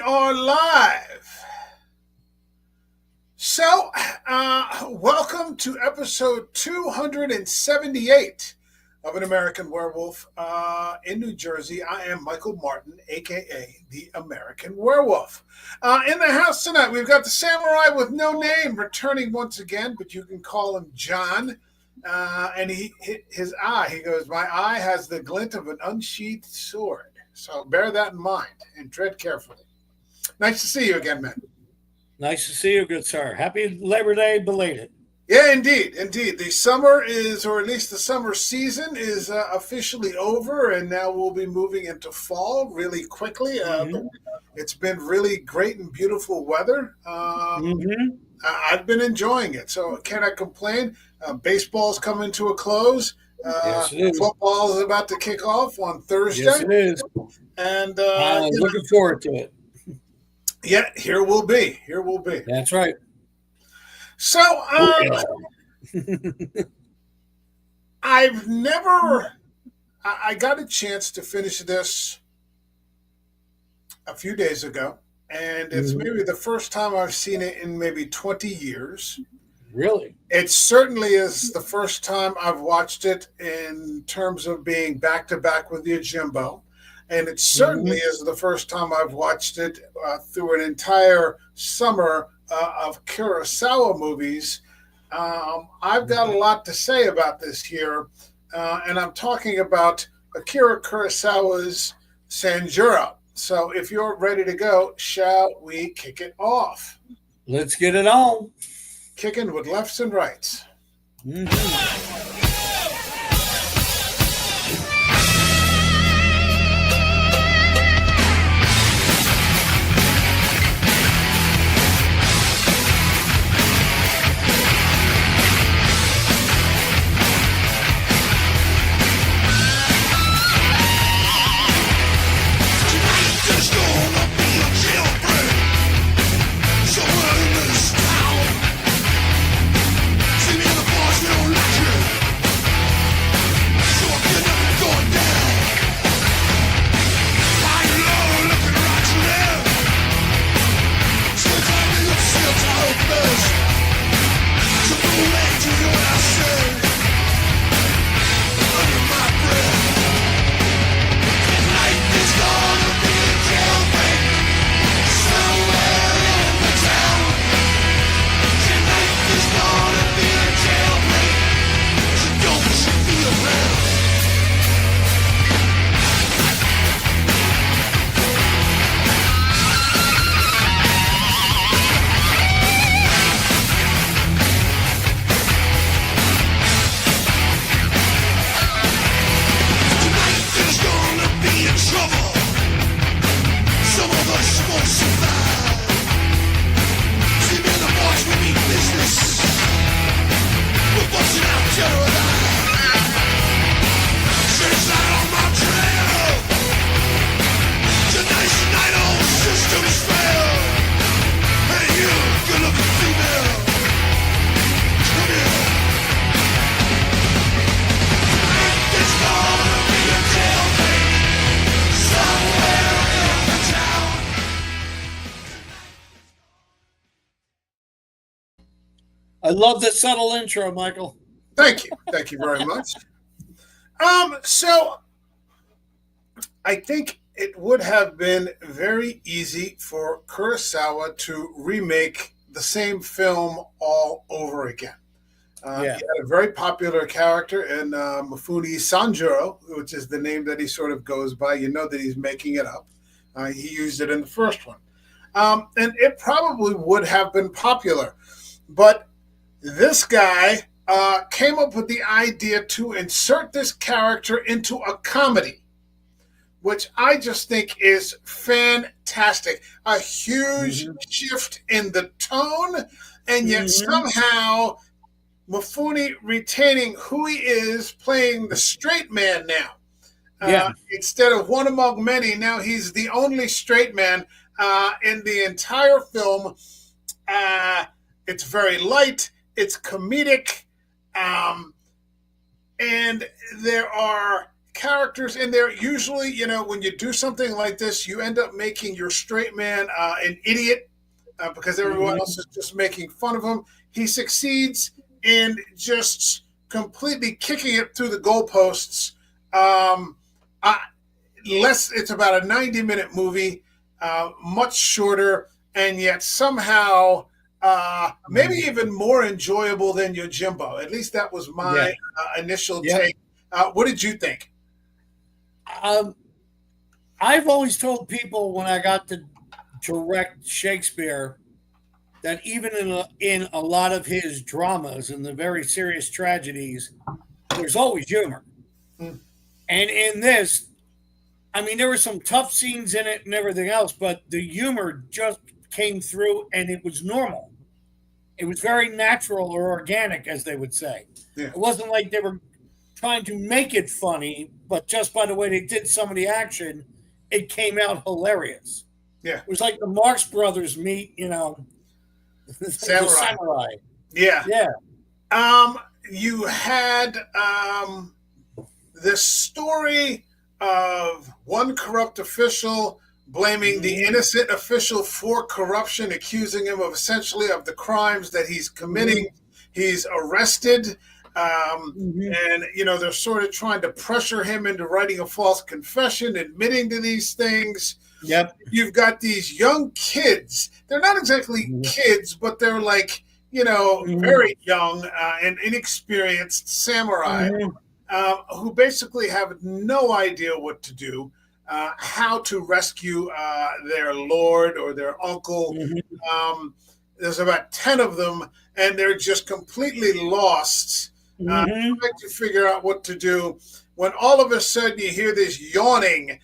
are live. So, welcome to episode 278 of An American Werewolf in New Jersey. I am Michael Martin, a.k.a. the American Werewolf. In the house tonight, we've got the samurai with no name returning once again, but you can call him John. And his eye, he goes, my eye has the glint of an unsheathed sword. So bear that in mind and tread carefully. Nice to see you again, man. Nice to see you, good sir. Happy Labor Day belated. Yeah, indeed. The summer is, or at least the summer season is officially over, and now we'll be moving into fall really quickly. It's been really great and beautiful weather. I've been enjoying it, so I cannot complain. Baseball's coming to a close. Yes, it is. Football is about to kick off on Thursday. Yes, it is. And I'm looking forward to it. Yeah, here we'll be. That's right. So, I got a chance to finish this a few days ago, and it's maybe the first time I've seen it in maybe 20 years. Really? It certainly is the first time I've watched it in terms of being back-to-back with Yojimbo. And it certainly is the first time I've watched it through an entire summer of Kurosawa movies. I've got a lot to say about this here. And I'm talking about Akira Kurosawa's Sanjuro. So if you're ready to go, shall we kick it off? Let's get it on. Kicking with lefts and rights. I love the subtle intro, Michael. Thank you very much. So I think it would have been very easy for Kurosawa to remake the same film all over again. He had a very popular character in Mifune Sanjuro, which is the name that he sort of goes by. You know that he's making it up. He used it in the first one. And it probably would have been popular. But this guy came up with the idea to insert this character into a comedy, which I just think is fantastic. A huge shift in the tone, and yet somehow Mifune retaining who he is, playing the straight man now. Instead of one among many, now he's the only straight man in the entire film. It's very light. It's comedic. And there are characters in there. Usually, when you do something like this, you end up making your straight man an idiot because everyone else is just making fun of him. He succeeds in just completely kicking it through the goalposts. It's about a 90-minute movie, much shorter, and yet somehow maybe even more enjoyable than Yojimbo. At least that was my initial take. What did you think? I've always told people when I got to direct Shakespeare that even in a lot of his dramas and the very serious tragedies, there's always humor. And in this, I mean, there were some tough scenes in it and everything else, but the humor just came through and it was normal. It was very natural or organic, as they would say. Yeah. It wasn't like they were trying to make it funny, but just by the way they did some of the action, it came out hilarious. Yeah. It was like the Marx Brothers meet, samurai. Yeah. Yeah. You had this story of one corrupt official blaming the innocent official for corruption, accusing him of essentially of the crimes that he's committing. He's arrested. And, they're sort of trying to pressure him into writing a false confession, admitting to these things. Yep. You've got these young kids. They're not exactly kids, but they're like, very young and inexperienced samurai who basically have no idea what to do, how to rescue their lord or their uncle. There's about 10 of them, and they're just completely lost. Trying to figure out what to do, when all of a sudden you hear this yawning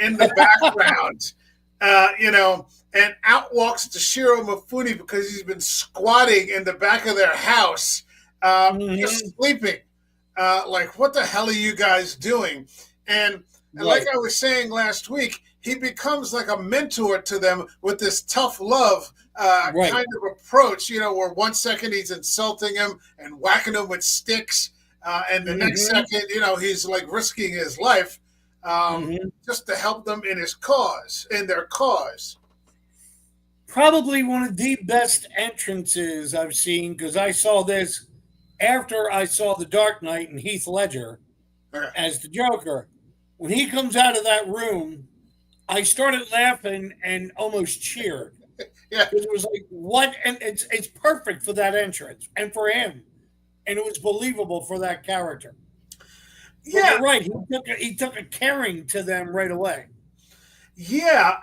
in the background, and out walks Toshiro Mifune because he's been squatting in the back of their house, just sleeping. Like, what the hell are you guys doing? And like I was saying last week, he becomes like a mentor to them with this tough love kind of approach, where 1 second he's insulting him and whacking him with sticks, and the next second, he's like risking his life just to help them in their cause. Probably one of the best entrances I've seen, because I saw this after I saw The Dark Knight and Heath Ledger as the Joker. When he comes out of that room, I started laughing and almost cheered. Yeah, it was like, what? And it's perfect for that entrance and for him, and it was believable for that character. Yeah, but you're right. He took a caring to them right away. Yeah,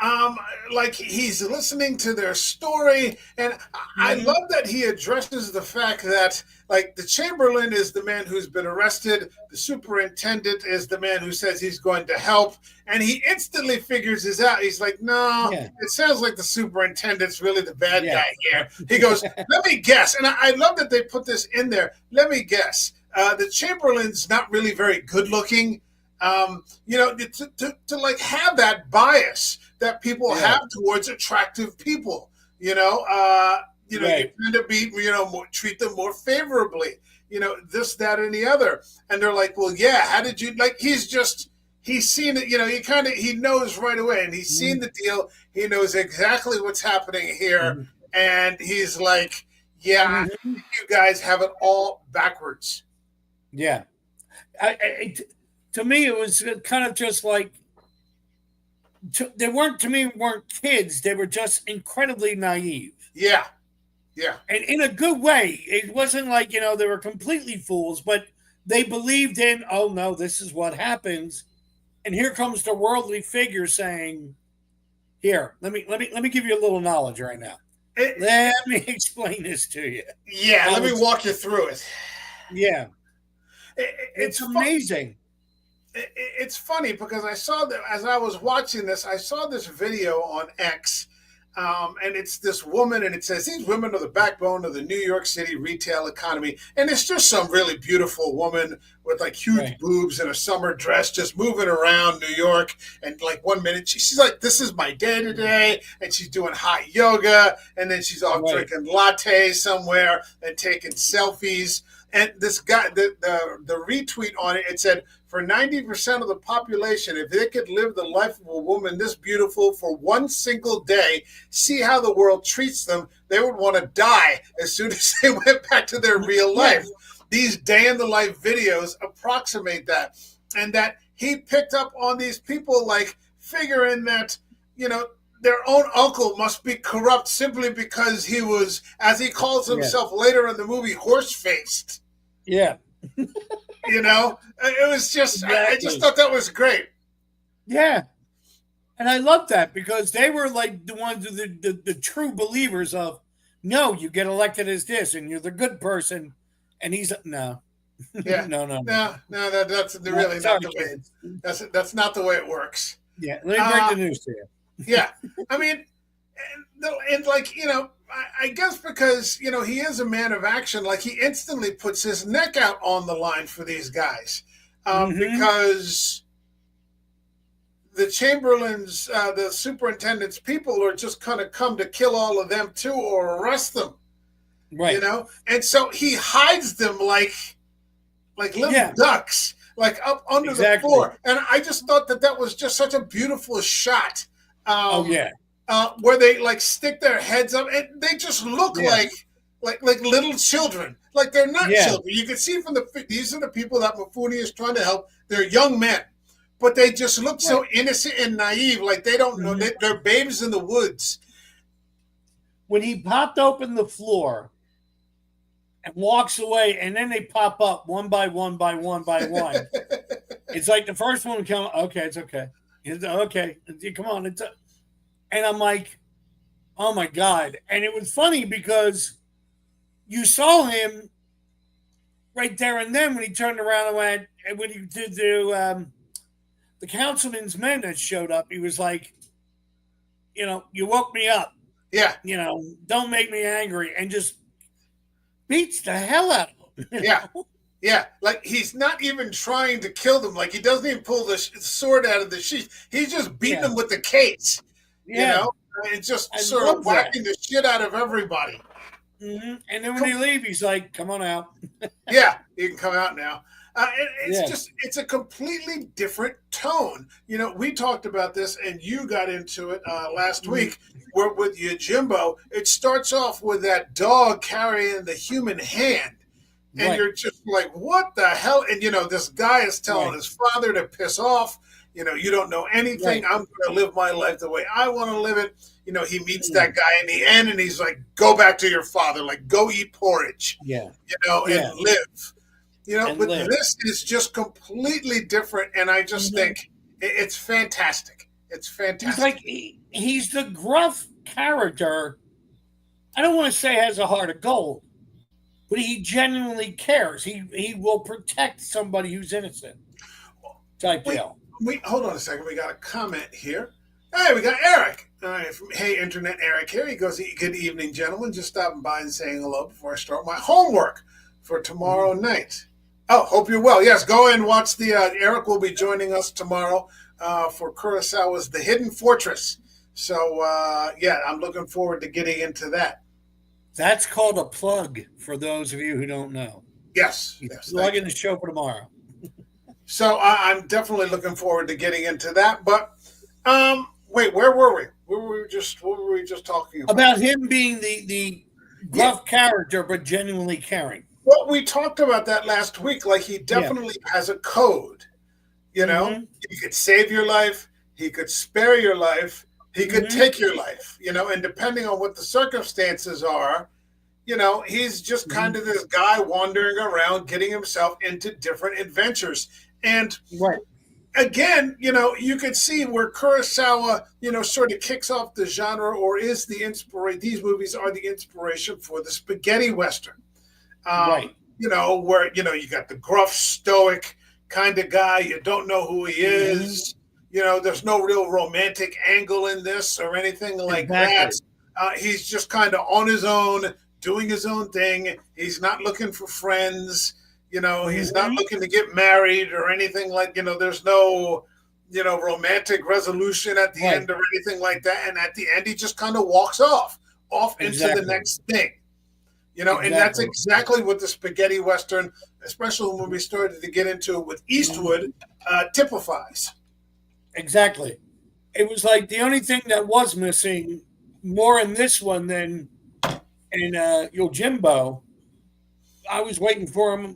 like he's listening to their story, and I love that he addresses the fact that, like, the Chamberlain is the man who's been arrested, the superintendent is the man who says he's going to help, and he instantly figures this out. He's like, no, it sounds like the superintendent's really the bad guy here. He goes, let me guess, and I love that they put this in there. Let me guess, the Chamberlain's not really very good looking. To like have that bias that people have towards attractive people, you tend to be, treat them more favorably, this, that, and the other. And they're like, well, how did you, like, he's seen it, he knows right away, and he's seen the deal. He knows exactly what's happening here. And he's like, I think you guys have it all backwards. Yeah. To me, it was kind of just like, they weren't kids. They were just incredibly naive. Yeah. And in a good way. It wasn't like, they were completely fools, but they believed in, oh no, this is what happens. And here comes the worldly figure saying, here, let me give you a little knowledge right now. Let me explain this to you. Yeah, let me walk you through it. Yeah. It's amazing. It's funny because I saw that as I was watching this, I saw this video on X, and it's this woman, and it says, these women are the backbone of the New York City retail economy. And it's just some really beautiful woman with like huge boobs in a summer dress, just moving around New York. And like 1 minute, she's like, this is my day today. And she's doing hot yoga. And then she's all drinking lattes somewhere and taking selfies. And this guy, the retweet on it, it said, for 90% of the population, if they could live the life of a woman this beautiful for one single day, see how the world treats them, they would want to die as soon as they went back to their real life. These day-in-the-life videos approximate that. And that he picked up on these people like figuring that, their own uncle must be corrupt simply because he was, as he calls himself later in the movie, horse-faced. Yeah. It was just, exactly. I just thought that was great. Yeah. And I love that because they were like the ones, the true believers of, no, you get elected as this and you're the good person. And he's no. Yeah. No. That's really not the way. That's not the way it works. Yeah. Let me break the news to you. Yeah. I mean, and like, I guess because, he is a man of action, like he instantly puts his neck out on the line for these guys because the chamberlains, the superintendent's people are just kind of come to kill all of them too or arrest them. Right. And so he hides them like little ducks, like up under the floor. And I just thought that was just such a beautiful shot. Where they like stick their heads up and they just look like little children. Like they're not children. You can see from these are the people that Mifune is trying to help. They're young men, but they just look so innocent and naive. Like they don't know they're babes in the woods. When he popped open the floor and walks away, and then they pop up one by one by one by one. It's like the first one come. Okay, it's okay. It's okay. Come on. And I'm like, oh my God. And it was funny because you saw him right there and then when he turned around and went, and when he did the councilman's men that showed up, he was like, you woke me up. Yeah. Don't make me angry. And just beats the hell out of him. Yeah. Yeah, like he's not even trying to kill them. Like he doesn't even pull the sword out of the sheath. He's just beating them with the case, and just sort of whacking the shit out of everybody. Mm-hmm. And then when they leave, he's like, "Come on out." Yeah, you can come out now. It's a completely different tone. We talked about this, and you got into it last week. Where with Yojimbo, it starts off with that dog carrying the human hand. And you're just like, what the hell? And, this guy is telling his father to piss off. You don't know anything. I'm going to live my life the way I want to live it. He meets that guy in the end and he's like, go back to your father. Like, go eat porridge. Yeah. And live. But this is just completely different. And I just think it's fantastic. It's fantastic. He's like, he's the gruff character. I don't want to say has a heart of gold. But he genuinely cares. He will protect somebody who's innocent. Type deal. Hold on a second. We got a comment here. Hey, we got Eric. All right, from Hey Internet Eric here. He goes, good evening, gentlemen. Just stopping by and saying hello before I start my homework for tomorrow night. Oh, hope you're well. Yes, go and watch the Eric will be joining us tomorrow for Kurosawa's The Hidden Fortress. So, I'm looking forward to getting into that. That's called a plug for those of you who don't know. Yes. Plug in the show for tomorrow. So I'm definitely looking forward to getting into that. But wait, where were we? What were we just talking about? About him being the gruff character, but genuinely caring. Well, we talked about that last week. Like he definitely has a code. He could save your life. He could spare your life. He could take your life, and depending on what the circumstances are, he's just kind of this guy wandering around, getting himself into different adventures. And again, you could see where Kurosawa, sort of kicks off the genre or is the inspiration. These movies are the inspiration for the spaghetti Western. Where, you got the gruff, stoic kind of guy. You don't know who he is. There's no real romantic angle in this or anything like that. He's just kind of on his own, doing his own thing. He's not looking for friends. He's not looking to get married or anything like, there's no, romantic resolution at the end or anything like that. And at the end, he just kind of walks off into the next thing. And that's exactly what the spaghetti Western especially when we started to get into it with Eastwood, typifies. Exactly. It was like the only thing that was missing more in this one than in Yojimbo. I was waiting for a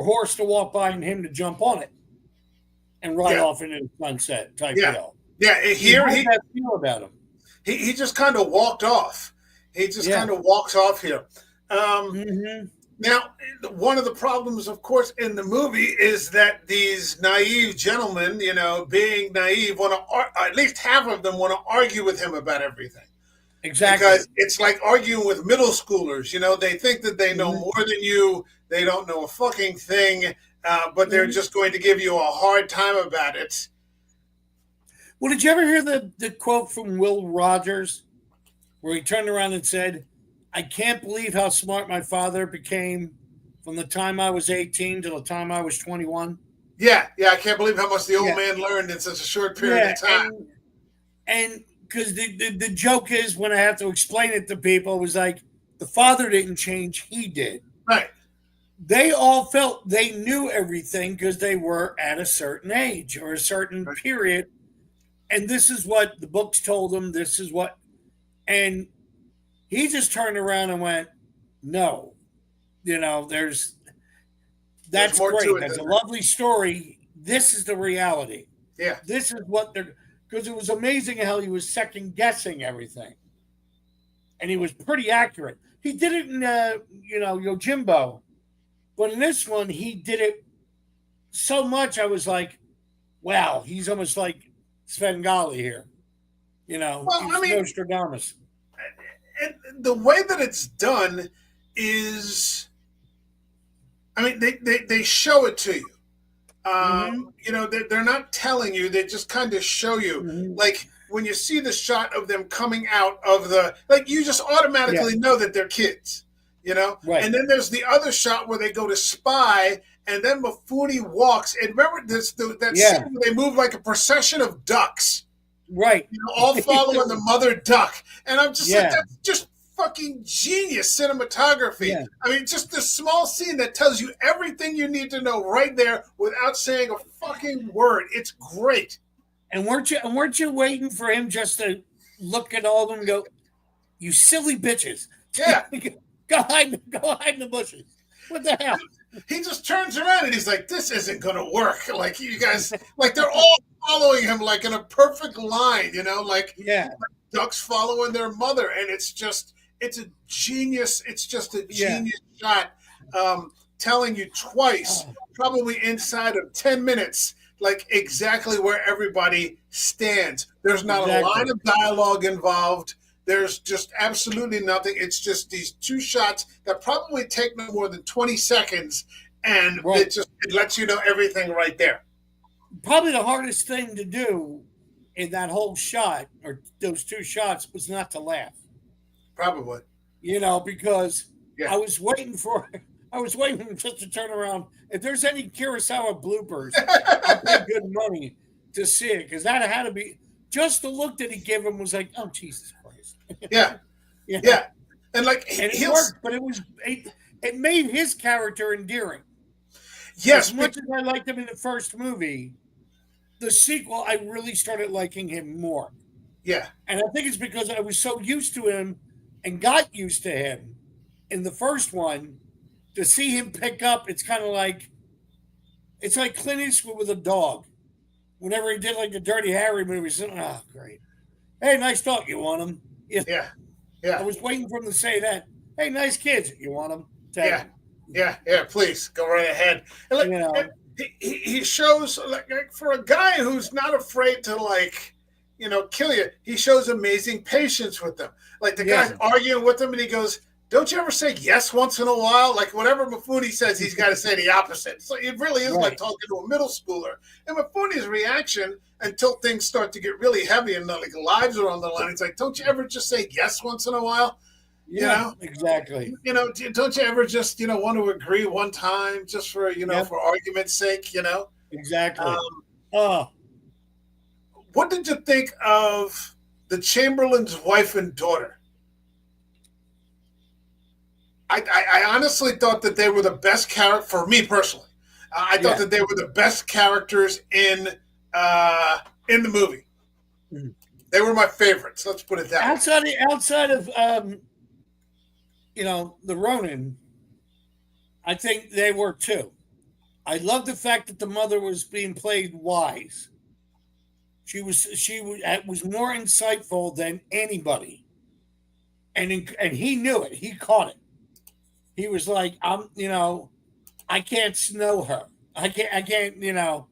horse to walk by and him to jump on it and ride off into the sunset type deal. Yeah, here he that feel about him. He just kind of walked off. He just kind of walks off here. Now, one of the problems, of course, in the movie is that these naive gentlemen, being naive, at least half of them want to argue with him about everything. Exactly. Because it's like arguing with middle schoolers. They think that they know more than you. They don't know a fucking thing, but they're just going to give you a hard time about it. Well, did you ever hear the quote from Will Rogers where he turned around and said, I can't believe how smart my father became from the time I was 18 to the time I was 21? Yeah, I can't believe how much the old man learned in such a short period of time. And because the joke is, when I have to explain it to people, it was like, the father didn't change, he did. Right. They all felt they knew everything because they were at a certain age or a certain period. And this is what the books told them. This is what, and he just turned around and went, no, that's great. That's a lovely story. This is the reality. Yeah. This is what because it was amazing how he was second guessing everything. And he was pretty accurate. He did it in, Yojimbo. But in this one, he did it so much. I was like, wow, he's almost like Svengali here. Nostradamus. And the way that it's done is, they show it to you. They're not telling you; they just kind of show you. Like when you see the shot of them coming out of you just automatically know that they're kids. Right. And then there's the other shot where they go to spy, and then Mifune walks. And remember that scene where they move like a procession of ducks. Right. All following the mother duck. And I'm just like, that's just fucking genius cinematography. Yeah. Just this small scene that tells you everything you need to know right there without saying a fucking word. It's great. And weren't you waiting for him just to look at all of them and go, you silly bitches. Yeah. Go hide in the bushes. What the hell? He just turns around and he's like, this isn't going to work. Like, you guys, they're all following him like in a perfect line, like ducks following their mother. And it's a genius shot, telling you twice, probably inside of 10 minutes, like exactly where everybody stands. There's not a line of dialogue involved. There's just absolutely nothing. It's just these two shots that probably take no more than 20 seconds, and it lets you know everything right there. Probably the hardest thing to do in that whole shot, or those two shots, was not to laugh. Probably. Because I was waiting for him just to turn around. If there's any Kurosawa bloopers, I'll pay good money to see it, because that had to be, just the look that he gave him was like, oh, Jesus Christ. Yeah. And it worked, but it made his character endearing. Yes. As much as I liked him in the first movie, the sequel, I really started liking him more. Yeah. And I think it's because I was so used to him and got used to him in the first one. To see him pick up, it's kind of like, it's like Clint Eastwood with a dog. Whenever he did like the Dirty Harry movies, oh, great. Hey, nice dog. You want him? Yeah. I was waiting for him to say that. Hey, nice kids. You want them? Yeah. Please go right ahead. And he shows like for a guy who's not afraid to kill you. He shows amazing patience with them. Like the guy's arguing with him, and he goes, "Don't you ever say yes once in a while?" Like whatever Mifune says, he's got to say the opposite. So it really is like talking to a middle schooler. And Mifune's reaction, until things start to get really heavy and lives are on the line, it's like, don't you ever just say yes once in a while? Exactly. Don't you ever just want to agree one time just for for argument's sake? Exactly. What did you think of the Chamberlain's wife and daughter? I honestly thought that they were the best character for me personally. I thought that they were the best characters in the movie. Mm-hmm. They were my favorites. Let's put it that way. Outside of the Ronin, I think they were too. I love the fact that the mother was being played wise. She was more insightful than anybody, and he knew it. He caught it. He was like, I can't snow her. I can't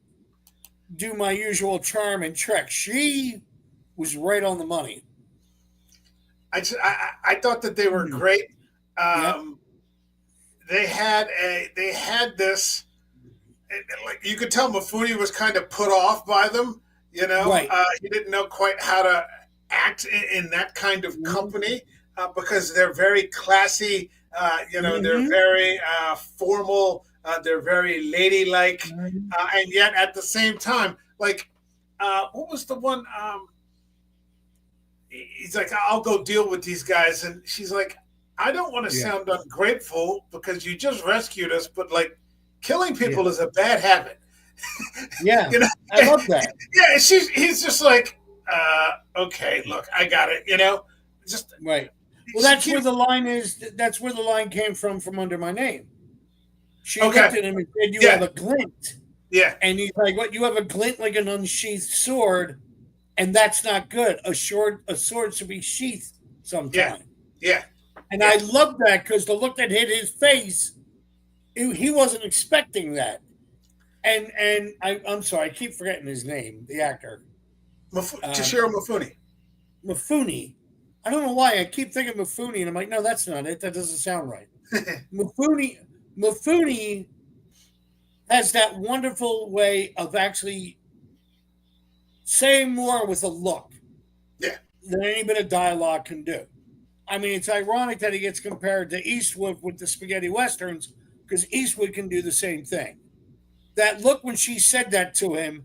do my usual charm and trick. She was right on the money. I thought that they were great. They had this. Like you could tell, Mifune was kind of put off by them. Right. He didn't know quite how to act in that kind of company because they're very classy. They're very formal. They're very ladylike, and yet at the same time, like, what was the one? He's like, I'll go deal with these guys, and she's like, I don't want to sound ungrateful because you just rescued us, but like. Killing people is a bad habit. Yeah, I love that. Yeah, he's just like, okay, look, I got it. Just right. Well, that's where the line is. That's where the line came from Under My Name. She looked at him and said, "You have a glint." Yeah, and he's like, "What? You have a glint like an unsheathed sword, and that's not good. A sword should be sheathed sometime." Yeah. And I love that because the look that hit his face. He wasn't expecting that, and I'm sorry, I keep forgetting his name, the actor, Toshiro Mifune. Mifune. I don't know why I keep thinking Mifune, and I'm like, no, that's not it. That doesn't sound right. Mifune has that wonderful way of actually saying more with a look, than any bit of dialogue can do. I mean, it's ironic that he gets compared to Eastwood with the spaghetti westerns. Because Eastwood can do the same thing. That look when she said that to him,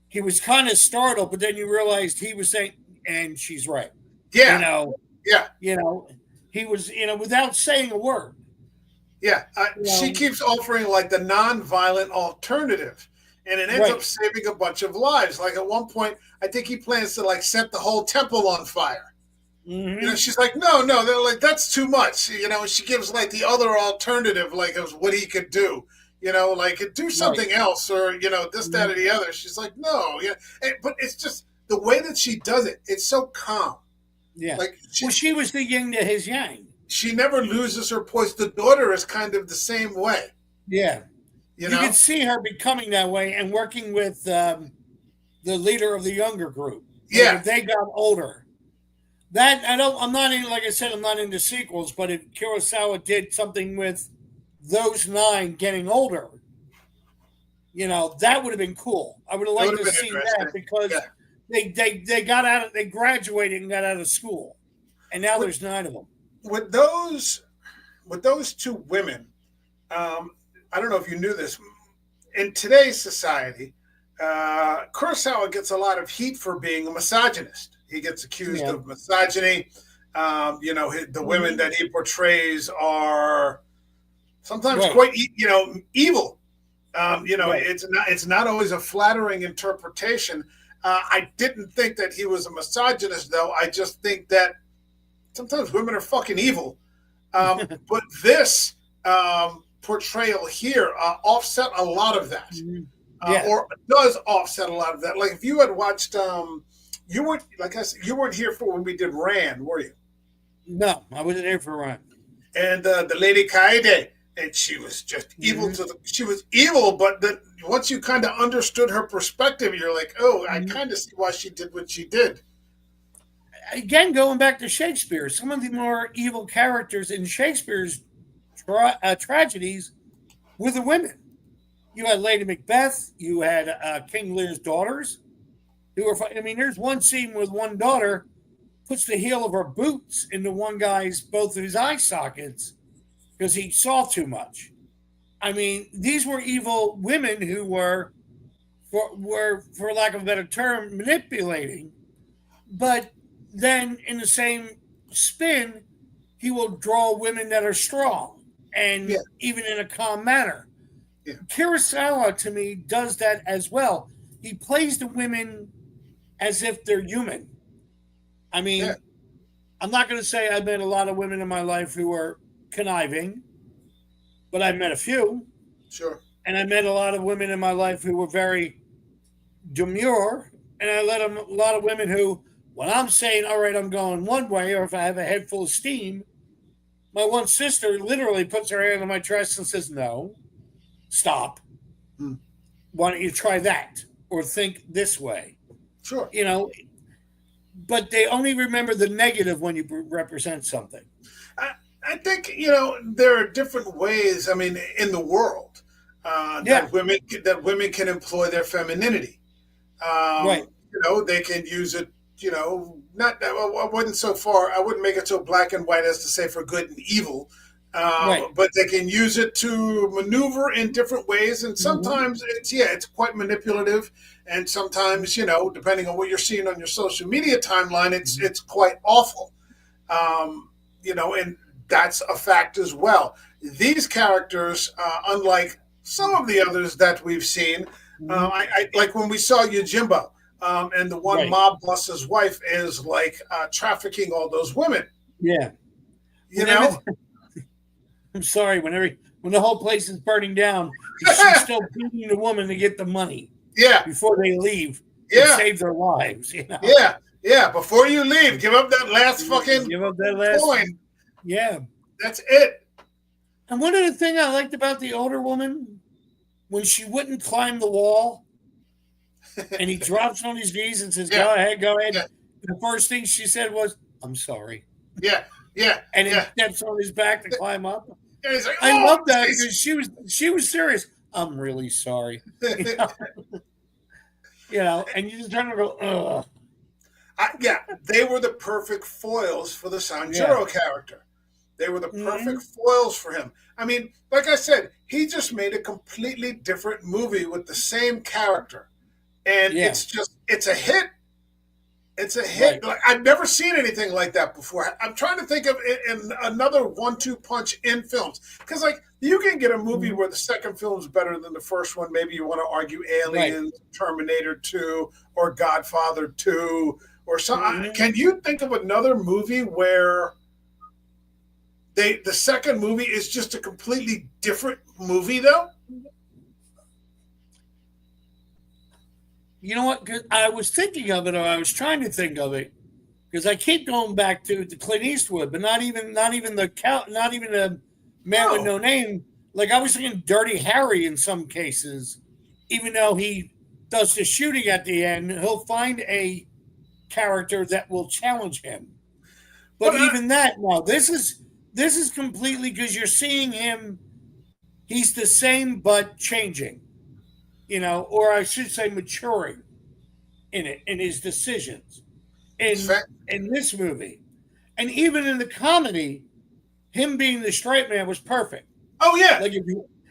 he was kind of startled, but then you realized he was saying, and she's right. Yeah. He was, without saying a word. Yeah. She keeps offering like the non-violent alternative, and it ends up saving a bunch of lives. Like at one point, I think he plans to like set the whole temple on fire. Mm-hmm. She's like, no, they're like, that's too much. She gives like the other alternative, like of what he could do, like do something else or, this, that, or the other. She's like, no, but it's just the way that she does it. It's so calm. Yeah. Like she was the yin to his yang. She never loses her poise. The daughter is kind of the same way. Yeah. You can see her becoming that way and working with the leader of the younger group. Yeah. They got older. That I'm not in, like I said, I'm not into sequels, but if Kurosawa did something with those 9 getting older, that would have been cool. I would have liked to see that because they got out, they graduated and got out of school, and now there's 9 of them. With those 2 women, I don't know if you knew this. In today's society, Kurosawa gets a lot of heat for being a misogynist. He gets accused of misogyny. The women that he portrays are sometimes quite, evil. It's not always a flattering interpretation. I didn't think that he was a misogynist, though. I just think that sometimes women are fucking evil. But this portrayal here offset a lot of that, or does offset a lot of that. Like if you had watched. You weren't, like I said, you weren't here for when we did Rand, were you? No, I wasn't here for Rand. And the lady Kaede, and she was just evil she was evil, but once you kind of understood her perspective, you're like, oh, I kind of see why she did what she did. Again, going back to Shakespeare, some of the more evil characters in Shakespeare's tragedies were the women. You had Lady Macbeth, you had King Lear's daughters. There's one scene with one daughter puts the heel of her boots into one guy's both of his eye sockets because he saw too much. These were evil women who were, for lack of a better term, manipulating. But then in the same spin, he will draw women that are strong and even in a calm manner. Yeah. Kurosawa, to me, does that as well. He plays the women as if they're human. I mean, I'm not going to say I've met a lot of women in my life who are conniving, but I've met a few. Sure. And I met a lot of women in my life who were very demure. And I met a lot of women who, when I'm saying, all right, I'm going one way, or if I have a head full of steam, my one sister literally puts her hand on my chest and says, no, stop. Why don't you try that? Or think this way? Sure. You know, but they only remember the negative when you represent something. I think, you know, there are different ways, I mean, in the world that women can employ their femininity. Right. You know, they can use it, you know, I wouldn't make it so black and white as to say for good and evil. But they can use it to maneuver in different ways, and sometimes it's quite manipulative, and sometimes, you know, depending on what you're seeing on your social media timeline, it's quite awful, you know, and that's a fact as well. These characters, unlike some of the others that we've seen, I like when we saw Yojimbo, and the one mob boss's wife is like trafficking all those women. Yeah, you know. I'm sorry. When the whole place is burning down, she's still beating the woman to get the money. Yeah. Before they leave. Yeah. And save their lives. You know? Yeah. Yeah. Before you leave, give up that last fucking coin. Yeah. That's it. And one of the things I liked about the older woman, when she wouldn't climb the wall, and he drops on his knees and says, "Go ahead, go ahead." Yeah. The first thing she said was, "I'm sorry." Yeah. Yeah. And he steps on his back to climb up. And he's like, I love that because she was serious. I'm really sorry. You know, and you just turn and go, ugh. They were the perfect foils for the Sanjuro character. They were the perfect foils for him. I mean, like I said, he just made a completely different movie with the same character. And it's a hit. It's a hit. Right. Like, I've never seen anything like that before. I'm trying to think of in another 1-2 punch in films. Because, like, you can get a movie where the second film is better than the first one. Maybe you want to argue Aliens, Terminator 2, or Godfather 2, or something. Can you think of another movie where the second movie is just a completely different movie, though? You know what? I was thinking of it, or I was trying to think of it, because I keep going back to Clint Eastwood, but not even the Man with No Name. Like, I was thinking Dirty Harry in some cases, even though he does the shooting at the end, he'll find a character that will challenge him. But even that, no, this is completely, because you're seeing him. He's the same but changing. You know, or I should say maturing in his decisions in this movie. And even in the comedy, him being the straight man was perfect. Oh yeah. Like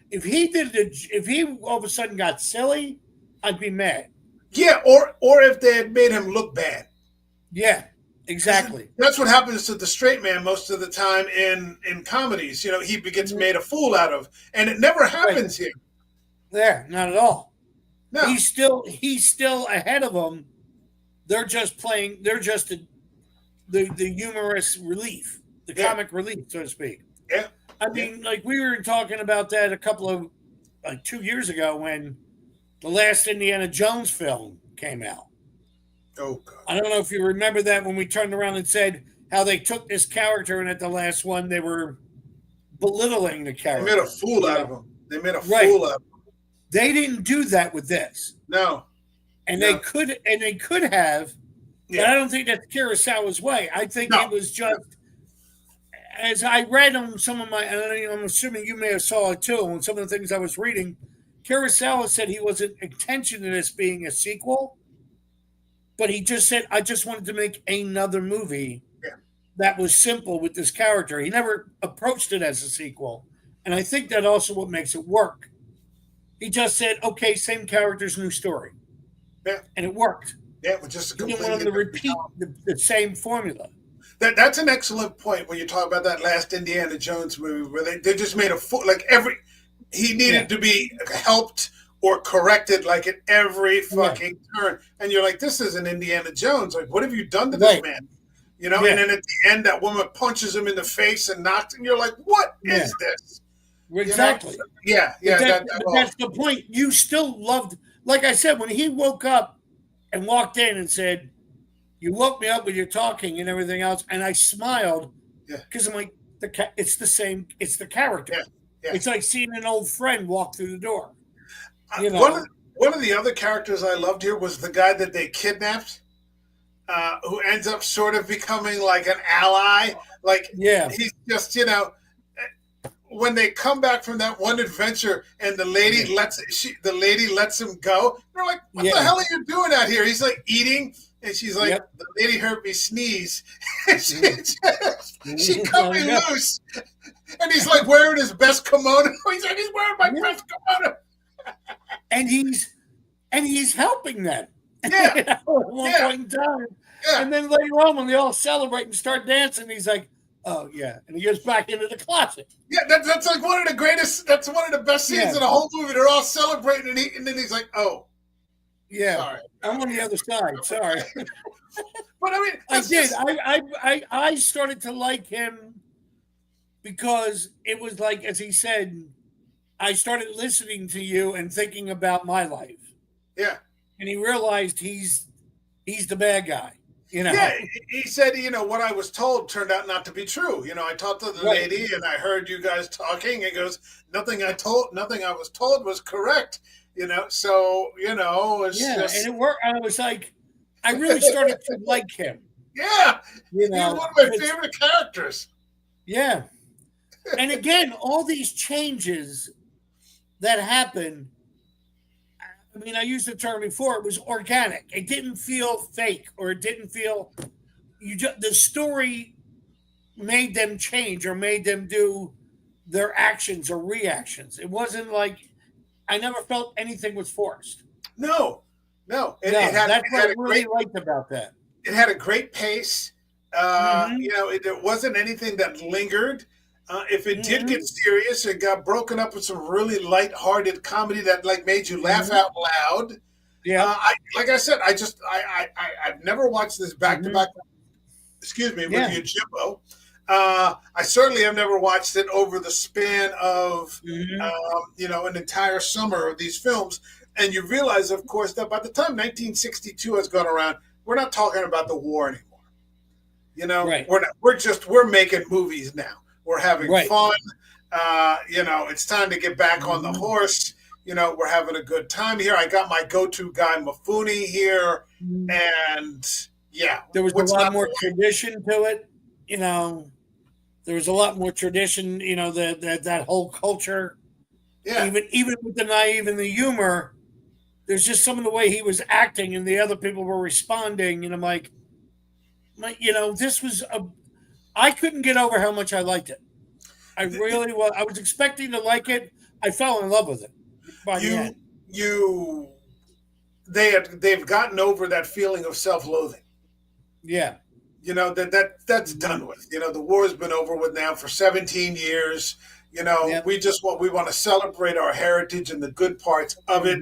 if he all of a sudden got silly, I'd be mad. Yeah, or if they had made him look bad. Yeah, exactly. That's what happens to the straight man most of the time in comedies. You know, he gets made a fool out of, and it never happens here. There, not at all. No. He's still ahead of them. They're just playing. They're just the humorous relief, the comic relief, so to speak. Yeah. I mean, like we were talking about that a couple of 2 years ago when the last Indiana Jones film came out. Oh God. I don't know if you remember that when we turned around and said how they took this character and at the last one they were belittling the character. They made a fool out of him. They made a fool out of him. They didn't do that with this. No. And they could have, but I don't think that's Kurosawa's way. I think it was just, as I read on some of my, and I'm assuming you may have saw it too, on some of the things I was reading, Kurosawa said he wasn't intentioning this being a sequel, but he just said, I just wanted to make another movie that was simple with this character. He never approached it as a sequel. And I think that also what makes it work. He just said, okay, same characters, new story. Yeah. And it worked. Yeah, it was just a he didn't want him to repeat the same formula. That's an excellent point when you talk about that last Indiana Jones movie where they just made a fool he needed to be helped or corrected like at every fucking turn, and you're like, this isn't Indiana Jones. Like, what have you done to this man? You know, and then at the end, that woman punches him in the face and knocks, and you're like, what is this? Exactly. You know? That's the point. You still loved, like I said, when he woke up and walked in and said, "You woke me up with your talking and everything else," and I smiled because I'm like, it's the same. It's the character. It's like seeing an old friend walk through the door. You know? One of the other characters I loved here was the guy that they kidnapped, who ends up sort of becoming like an ally. Like, he's just, you know, when they come back from that one adventure and the lady lets him go, they're like, what the hell are you doing out here? He's like eating. And she's like, the lady heard me sneeze. she cut me loose. And he's like wearing his best kimono. He's like, he's wearing my best kimono. And he's helping them. Yeah. At one point in time. Yeah. And then later on, when they all celebrate and start dancing, he's like, oh, yeah. And he goes back into the closet. Yeah, that's like one of the greatest, that's one of the best scenes in the whole movie. They're all celebrating, and then he's like, oh. Yeah, sorry. I'm on the other side. Sorry. But I mean, I started to like him because it was like, as he said, I started listening to you and thinking about my life. Yeah. And he realized he's the bad guy. You know? Yeah, he said, you know, what I was told turned out not to be true. You know, I talked to the lady and I heard you guys talking. He goes, nothing I was told was correct. You know, so, you know, it's just... and it worked. I was like, I really started to like him. Yeah, you know, he's one of my favorite characters. Yeah. And again, all these changes that happen, I mean, I used the term before, it was organic. It didn't feel fake, or it didn't feel... the story made them change or made them do their actions or reactions. It wasn't like... I never felt anything was forced. No. That's what I really liked about that. It had a great pace. You know, there wasn't anything that lingered. If it did get serious, it got broken up with some really lighthearted comedy that like made you laugh out loud. Yeah. Like I said, I've never watched this back to back. Excuse me, with Yojimbo. I certainly have never watched it over the span of, you know, an entire summer of these films. And you realize, of course, that by the time 1962 has gone around, we're not talking about the war anymore. You know, we're making movies now. We're having fun. You know, it's time to get back on the horse. You know, we're having a good time here. I got my go-to guy, Mifune, here. And there was a lot more tradition to it. You know, there was a lot more tradition, you know, that whole culture. Yeah. Even with the naive and the humor, there's just some of the way he was acting and the other people were responding. And I'm like, you know, this was I couldn't get over how much I liked it. I really was. I was expecting to like it. I fell in love with it by the end. They've gotten over that feeling of self-loathing. Yeah. You know, that's done with. You know, the war has been over with now for 17 years. You know, we want to celebrate our heritage and the good parts of it.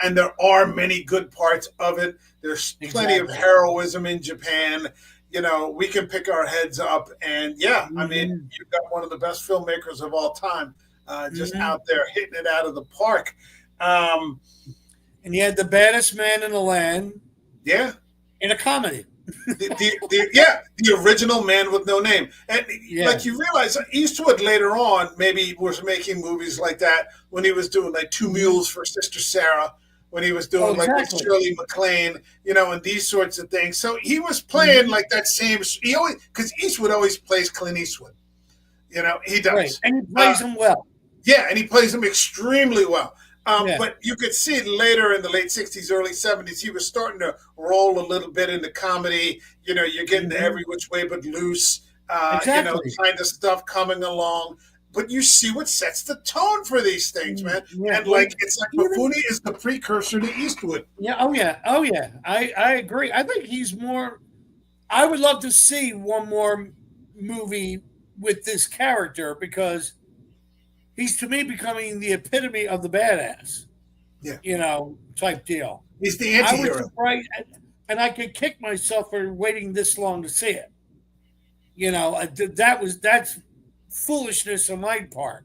And there are many good parts of it. There's plenty of heroism in Japan. You know, we can pick our heads up. And I mean, you've got one of the best filmmakers of all time just out there hitting it out of the park. And you had the baddest man in the land. Yeah. In a comedy. The original Man with No Name. And like you realize, Eastwood later on maybe was making movies like that when he was doing like Two Mules for Sister Sarah, when he was doing like with Shirley MacLaine, you know, and these sorts of things. So he was playing like that same. He always, because Eastwood always plays Clint Eastwood. You know, he does, right. And he plays him well. Yeah, and he plays him extremely well. But you could see later in the late 60s, early 70s, he was starting to roll a little bit into comedy. You know, you're getting the Every Which Way But Loose, you know, kind of stuff coming along. But you see what sets the tone for these things, man. Yeah. And like, it's like Mifune is the precursor to Eastwood. Yeah. Oh, yeah. I agree. I think he's more, I would love to see one more movie with this character because he's to me becoming the epitome of the badass. Yeah. Type deal. He's the anti-hero. I was surprised, and I could kick myself for waiting this long to see it. That's foolishness on my part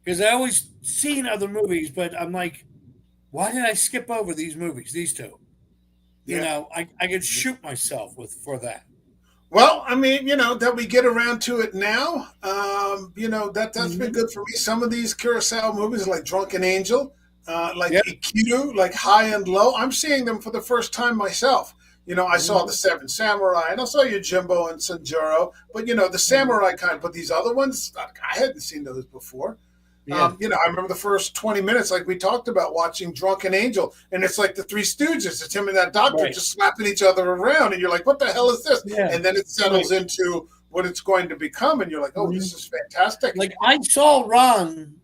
because I always seen other movies, but I'm like, why did I skip over these movies? These two. I could shoot myself for that. Well, I mean, that we get around to it now, that's been good for me. Some of these Kurosawa movies, like Drunken Angel, like Ikiru, like High and Low, I'm seeing them for the first time myself. I saw the Seven Samurai, and I saw Yojimbo and Sanjuro, but, the samurai kind, but these other ones, I hadn't seen those before. Yeah. I remember the first 20 minutes, like we talked about, watching Drunken Angel, and it's like the Three Stooges. It's him and that doctor just slapping each other around, and you're like, what the hell is this? Yeah. And then it settles into what it's going to become, and you're like, oh, this is fantastic. Like, I saw Ron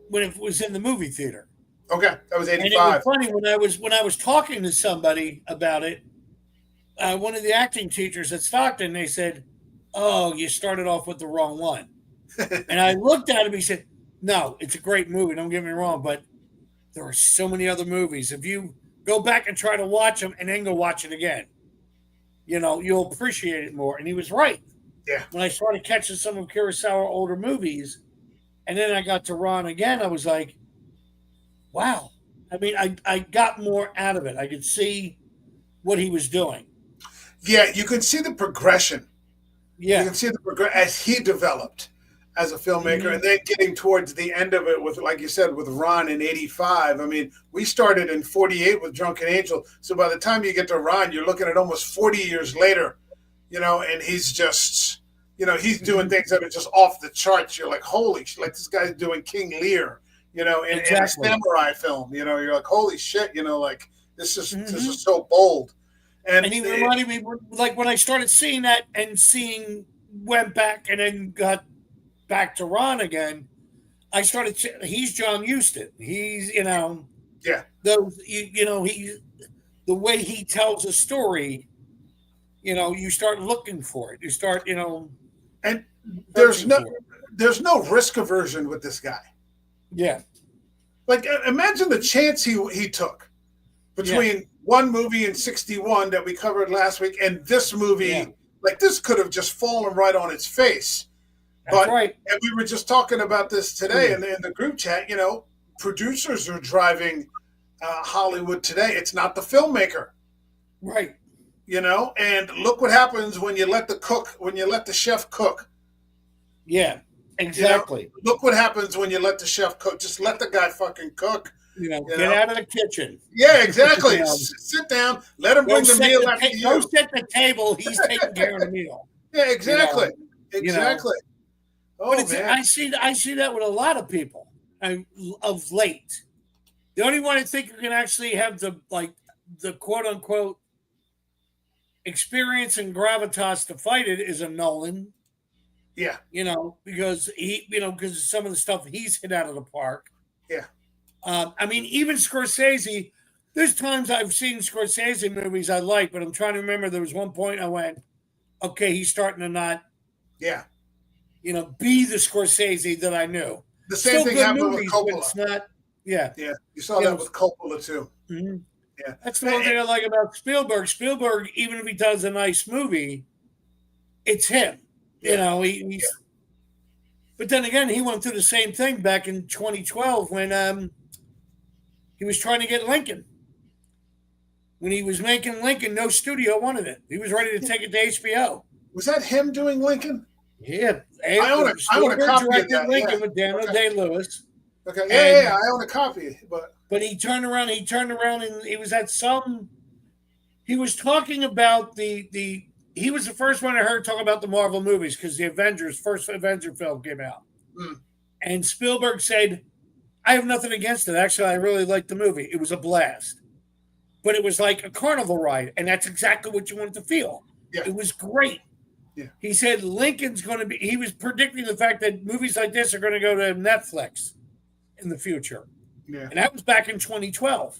when it was in the movie theater. Okay, that was 85. And it was funny, when I was talking to somebody about it, one of the acting teachers at Stockton, they said, oh, you started off with the wrong one. And I looked at him, he said, no, it's a great movie, don't get me wrong, but there are so many other movies. If you go back and try to watch them and then go watch it again, you'll appreciate it more. And he was right. Yeah. When I started catching some of Kurosawa older movies, and then I got to Ron again, I was like, wow. I mean, I got more out of it. I could see what he was doing. Yeah, you can see the progression. Yeah. You can see the progression as he developed as a filmmaker, and then getting towards the end of it with, like you said, with Ron in 85. I mean, we started in 48 with Drunken Angel. So by the time you get to Ron, you're looking at almost 40 years later, and he's just, he's doing things that are just off the charts. You're like, holy shit, like this guy's doing King Lear, in a samurai film, you're like, holy shit, like this is so bold. And he reminded me, like when I started seeing that and went back and then got back to Ron again, I started. He's John Huston. He's those he the way he tells a story. You start looking for it. You start and there's no risk aversion with this guy. Yeah, like imagine the chance he took between one movie in 61 that we covered last week and this movie. Yeah. Like this could have just fallen right on its face. That's right. And we were just talking about this today in the group chat. Producers are driving Hollywood today. It's not the filmmaker, right? And look what happens when you let the chef cook. Yeah, exactly. Look what happens when you let the chef cook. Just let the guy fucking cook. Get out of the kitchen. Yeah, exactly. Sit down. Let him bring the meal after you. Go set the table. He's taking care of the meal. Yeah, exactly. Exactly. Oh, but man. I see that with a lot of people of late. The only one I think who can actually have the quote unquote experience and gravitas to fight it is a Nolan. Yeah. Because because of some of the stuff he's hit out of the park. Yeah. I mean, even Scorsese, there's times I've seen Scorsese movies I like, but I'm trying to remember there was one point I went, okay, he's starting to not. Yeah. Be the Scorsese that I knew. The same thing happened with Coppola. It's not, yeah. Yeah, you saw that with Coppola too. Mm-hmm. Yeah, that's the one thing I like about Spielberg. Spielberg, even if he does a nice movie, it's him. Yeah. He's. But then again, he went through the same thing back in 2012 when he was trying to get Lincoln. When he was making Lincoln, no studio wanted it. He was ready to take it to HBO. Was that him doing Lincoln? Yeah, I own a copy of that. Lincoln with Daniel Day-Lewis. Okay, yeah, I own a copy, but he turned around, and he was at some. He was talking about the. He was the first one I heard talk about the Marvel movies because the first Avenger film came out, and Spielberg said, "I have nothing against it. Actually, I really liked the movie. It was a blast, but it was like a carnival ride, and that's exactly what you wanted to feel. Yeah. It was great." Yeah. He said Lincoln's going to be. He was predicting the fact that movies like this are going to go to Netflix in the future. Yeah. And that was back in 2012,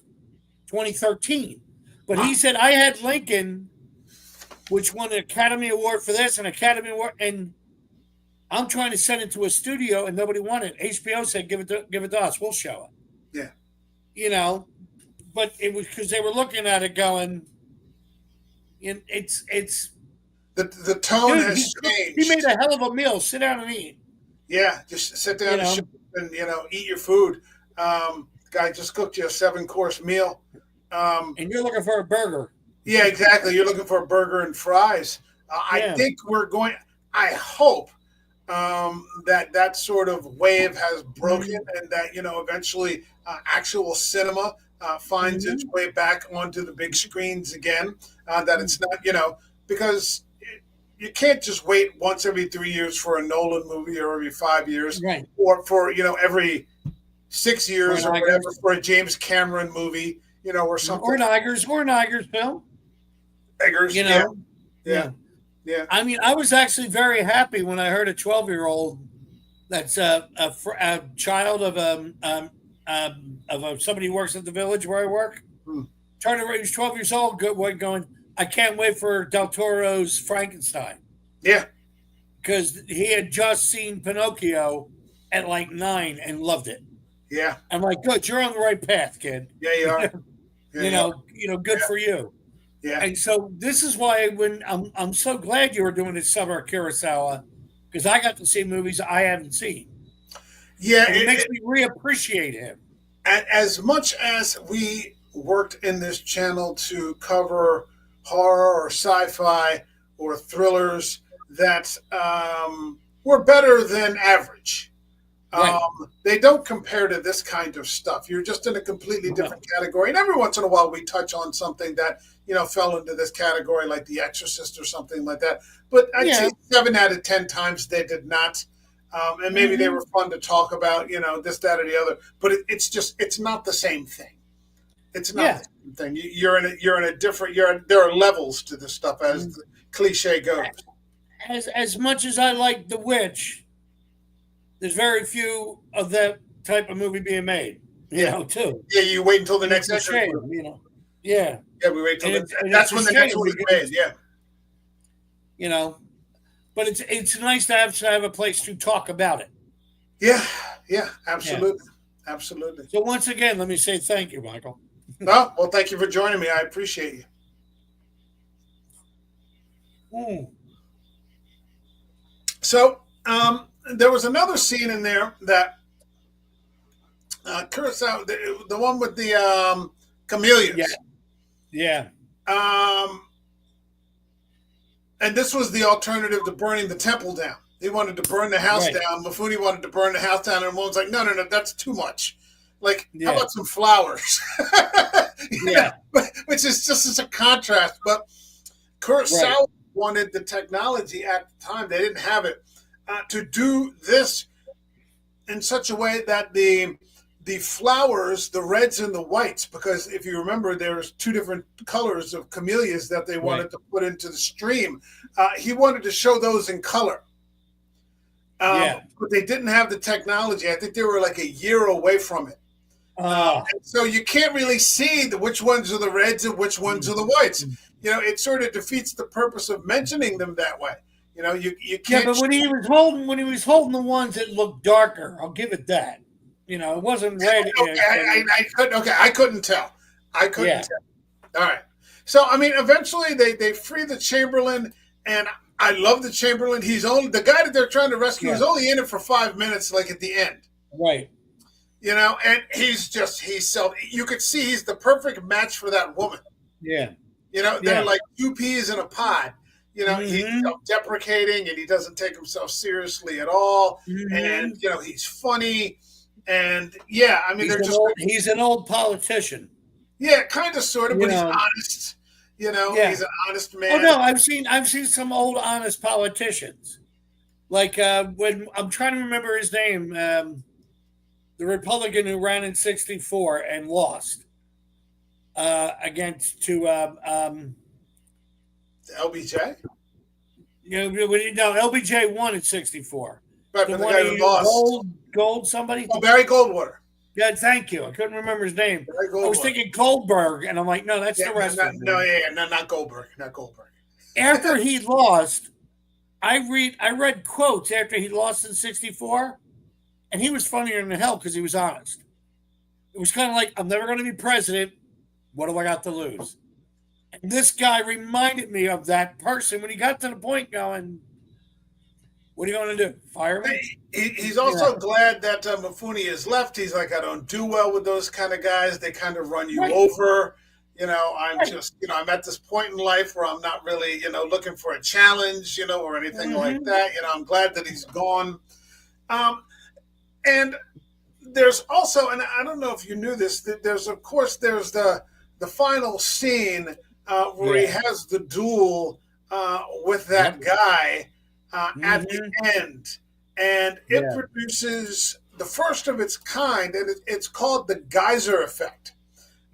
2013. But he said, I had Lincoln which won an Academy Award for this, an Academy Award, and I'm trying to send it to a studio, and nobody wanted it. HBO said, "Give it to us. We'll show it." Yeah. You know, but it was because they were looking at it, going, "It's the tone dude, has changed." He made a hell of a meal. Sit down and eat. Yeah, just sit down and eat your food. Guy just cooked you a 7-course meal, and you're looking for a burger. Yeah, exactly. You're looking for a burger and fries. I think we're going. I hope that sort of wave has broken, and that eventually actual cinema finds its way back onto the big screens again. That it's not because you can't just wait once every 3 years for a Nolan movie, or every 5 years, right? Or for every 6 years or whatever for a James Cameron movie, or something. Or Niger's film. Eggers, yeah. I mean, I was actually very happy when I heard a 12-year-old that's a child of somebody who works at the village where I work. He was 12 years old, going, "I can't wait for Del Toro's Frankenstein." Yeah. Because he had just seen Pinocchio at like 9 and loved it. Yeah. I'm like, good, you're on the right path, kid. Yeah, you are. Yeah, Good for you. Yeah. And so this is why when I'm so glad you were doing this summer Kurosawa, because I got to see movies I haven't seen. Yeah. And it makes me reappreciate him. As much as we worked in this channel to cover horror or sci-fi or thrillers that were better than average. Right. They don't compare to this kind of stuff. You're just in a completely different category. And every once in a while we touch on something that, fell into this category, like The Exorcist or something like that. But I'd say 7 out of 10 times they did not. And maybe they were fun to talk about, this, that, or the other. But it's not the same thing. It's not the same thing. You're in a different, there are levels to this stuff, as the cliche goes. As much as I like The Witch, there's very few of that type of movie being made, too. Yeah, you wait until the next issue, Yeah. Yeah, we wait till that's when the next one is made, yeah. But it's nice to have a place to talk about it. Yeah, absolutely. Yeah. Absolutely. So once again, let me say thank you, Michael. No, well, thank you for joining me. I appreciate you. So, there was another scene in there that Kurosawa, the one with the camellias. Yeah. And this was the alternative to burning the temple down. He wanted to burn the house down. Mifune wanted to burn the house down, and everyone's like, no, that's too much. Like, how about some flowers? Which is just as a contrast. But Kurosawa wanted the technology at the time. They didn't have it. To do this in such a way that the flowers, the reds and the whites, because if you remember, there's 2 different colors of camellias that they wanted to put into the stream. He wanted to show those in color. But they didn't have the technology. I think they were like a year away from it. So you can't really see which ones are the reds and which ones are the whites. It sort of defeats the purpose of mentioning them that way. You can't. Yeah, but when he was holding the ones that looked darker, I'll give it that. It wasn't red. I couldn't tell. I couldn't tell. All right. So I mean, eventually they free the Chamberlain, and I love the Chamberlain. He's only the guy that they're trying to rescue is only in it for 5 minutes, like at the end. Right. And he's you could see he's the perfect match for that woman. Yeah. They're like 2 peas in a pod. He's self-deprecating, and he doesn't take himself seriously at all. And he's funny, and I mean, he's an old politician. Yeah, kind of, sort of, but he's honest. He's an honest man. Oh no, I've seen some old honest politicians. Like when I'm trying to remember his name, the Republican who ran in '64 and lost against LBJ? No, LBJ won in '64. Right, but the guy who lost. Gold somebody? Oh, Barry Goldwater. Yeah, thank you. I couldn't remember his name. I was thinking Goldberg, and I'm like, no, that's the wrestler. Not Goldberg. Not Goldberg. After he lost, I read quotes after he lost in '64, and he was funnier than hell because he was honest. It was kind of like, I'm never going to be president. What do I got to lose? And this guy reminded me of that person when he got to the point going, what are you going to do? Fire me? He's also glad that Mifune has left. He's like, I don't do well with those kind of guys. They kind of run you over. I'm just, I'm at this point in life where I'm not really, looking for a challenge, or anything like that. I'm glad that he's gone. And there's also, and I don't know if you knew this, there's the final scene where he has the duel with that guy at the end. And it produces the first of its kind, and it's called the geyser effect.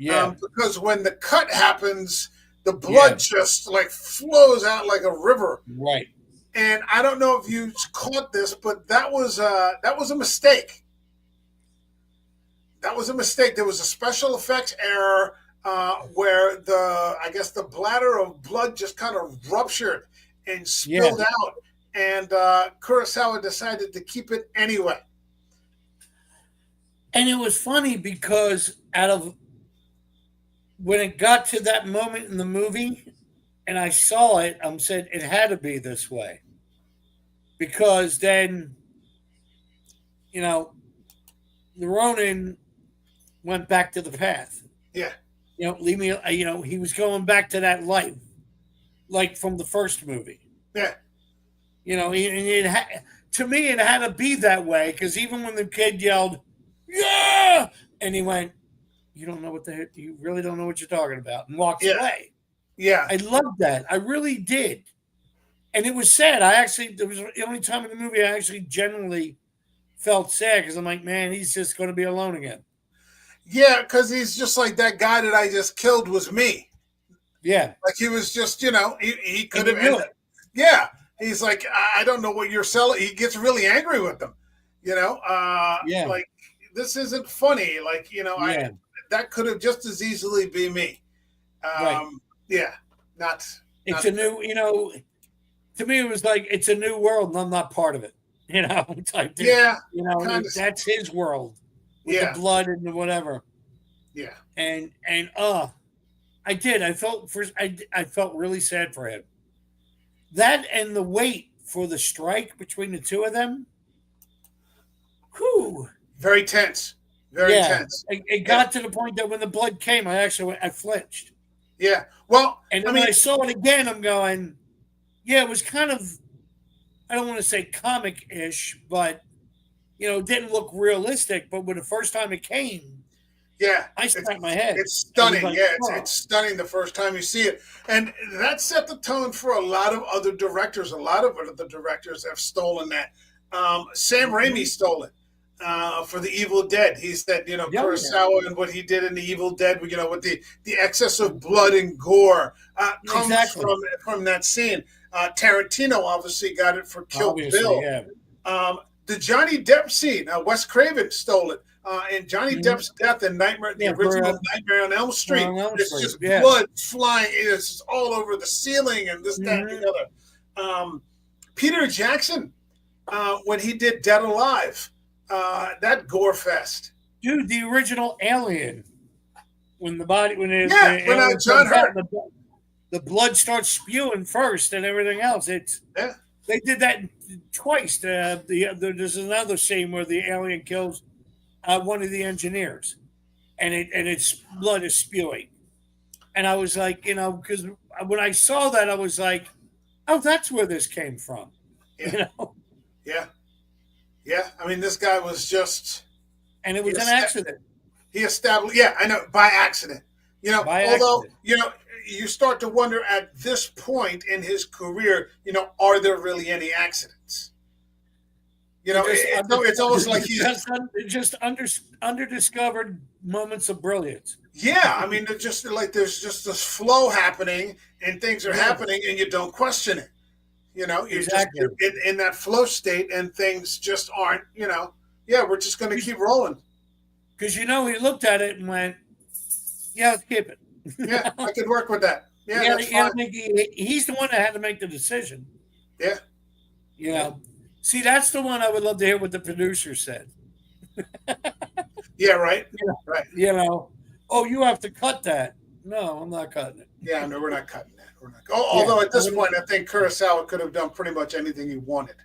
Yeah. Because when the cut happens, the blood just like flows out like a river. Right. And I don't know if you caught this, but that was a mistake. That was a mistake. There was a special effects error where the bladder of blood just kind of ruptured and spilled out, and Kurosawa decided to keep it anyway. And it was funny because when it got to that moment in the movie, and I saw it, I said it had to be this way, because then, the Ronin went back to the path. Yeah. Leave me. He was going back to that life, like from the first movie. Yeah. To me, it had to be that way, because even when the kid yelled, "Yeah," and he went, "You don't know you really don't know what you're talking about," and walks away. Yeah. I loved that. I really did. And it was sad. It was the only time in the movie I actually genuinely felt sad, because I'm like, man, he's just going to be alone again. Yeah, because he's just like, that guy that I just killed was me. Yeah. Like, he was just, he could have ended. Yeah. He's like, I don't know what you're selling. He gets really angry with them. Like, this isn't funny. Like, that could have just as easily be me. Yeah. It's a new, to me, it was like, it's a new world and I'm not part of it, type thing. Yeah. That's his world with the blood and the whatever. Yeah. And I did. I felt really sad for him. That and the wait for the strike between the two of them. Whew. Very tense. Very tense. It got to the point that when the blood came, I flinched. Yeah. Well, and when I saw it again, I'm going, it was kind of, I don't want to say comic-ish, but, it didn't look realistic. But when the first time it came, I slapped my head. It's stunning. Like, it's stunning the first time you see it. And that set the tone for a lot of other directors. A lot of other directors have stolen that. Sam Raimi stole it for The Evil Dead. He said, Kurosawa and what he did in The Evil Dead, with the excess of blood and gore comes from that scene. Tarantino obviously got it for Kill Bill. Yeah. The Johnny Depp scene, Wes Craven stole it. And Johnny Depp's death in the original Nightmare on Elm Street, it's just blood flying. It's just all over the ceiling and this, that, and the other. Peter Jackson, when he did Dead Alive, that gore fest. Dude, the original Alien, when John Hurt. The blood starts spewing first and everything else. They did that twice. There's another scene where the alien kills one of the engineers, and its blood is spewing. And I was like, because when I saw that, I was like, oh, that's where this came from. Yeah. Yeah. I mean, this guy was just, and it was an accident. He established. Yeah, I know, by accident. Although you start to wonder at this point in his career, are there really any accidents? It's almost like he's just underdiscovered moments of brilliance. Yeah, I mean, there's just this flow happening, and things are happening, and you don't question it. You're just in that flow state, and things just aren't. We're just going to keep rolling. Because he looked at it and went, "Yeah, let's keep it." Yeah, I could work with that. Yeah, that's fine. He's the one that had to make the decision. Yeah. You know, see, that's the one I would love to hear what the producer said. Yeah, right. Right. You know, oh, you have to cut that. No, I'm not cutting it. Yeah, no, we're not cutting that. We're not. Although at this point, I think Kurosawa could have done pretty much anything he wanted.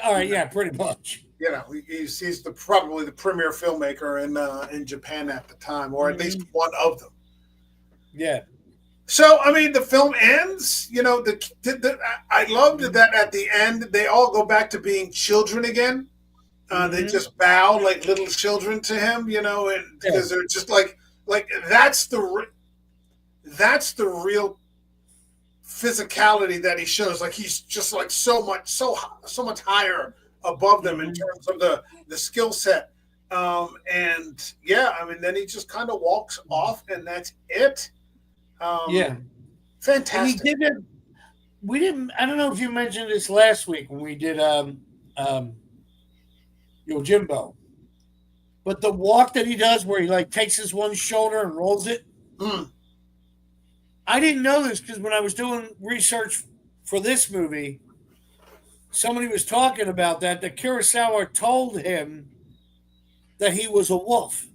All right, yeah, pretty much. You know, he's probably the premier filmmaker in Japan at the time, or at least one of them. Yeah. So, I mean, the film ends. You know, I loved that at the end they all go back to being children again. They just bow like little children to him. You know, and because they're just like that's the real physicality that he shows. Like he's just like so much higher above them in terms of the skill set. And yeah, I mean, then he just kind of walks off, and that's it. Fantastic. And he did it. We didn't. I don't know if you mentioned this last week when we did Yojimbo, but the walk that he does, where he like takes his one shoulder and rolls it. I didn't know this because when I was doing research for this movie, somebody was talking about that Kurosawa told him that he was a wolf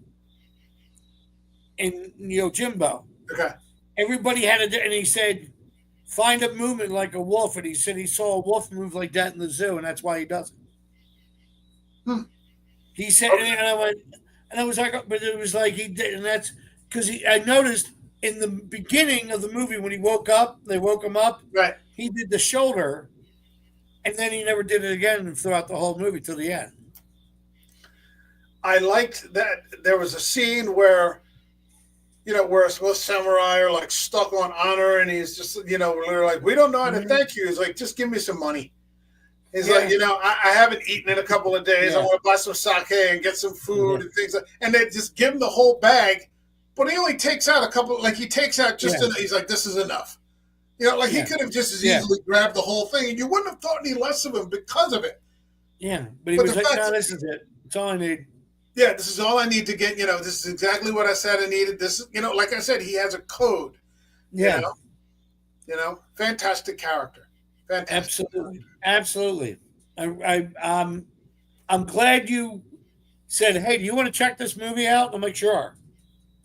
in Yojimbo. Okay. Everybody had and he said, find a movement like a wolf. And he said he saw a wolf move like that in the zoo, and that's why he does it. He said, and I went, and I was like, but it was like he did, and that's because I noticed in the beginning of the movie when he woke up, they woke him up. Right. He did the shoulder, and then he never did it again throughout the whole movie till the end. I liked that there was a scene where, you know, where most samurai are like stuck on honor, and he's just, you know, they're like, we don't know how to thank you. He's like, just give me some money. He's like, you know, I haven't eaten in a couple of days. I want to buy some sake and get some food and things and they just give him the whole bag, but he only takes out a couple. Like he takes out just he's like, this is enough. You know, like he could have just as easily grabbed the whole thing, and you wouldn't have thought any less of him because of it. Yeah, but he was like, no, this is it. It's all I need. Yeah, this is all I need to get. You know, this is exactly what I said I needed. This, you know, like I said, he has a code. Yeah. You know, fantastic character. Fantastic. Absolutely. I'm glad you said, hey, do you want to check this movie out? I'm like, sure.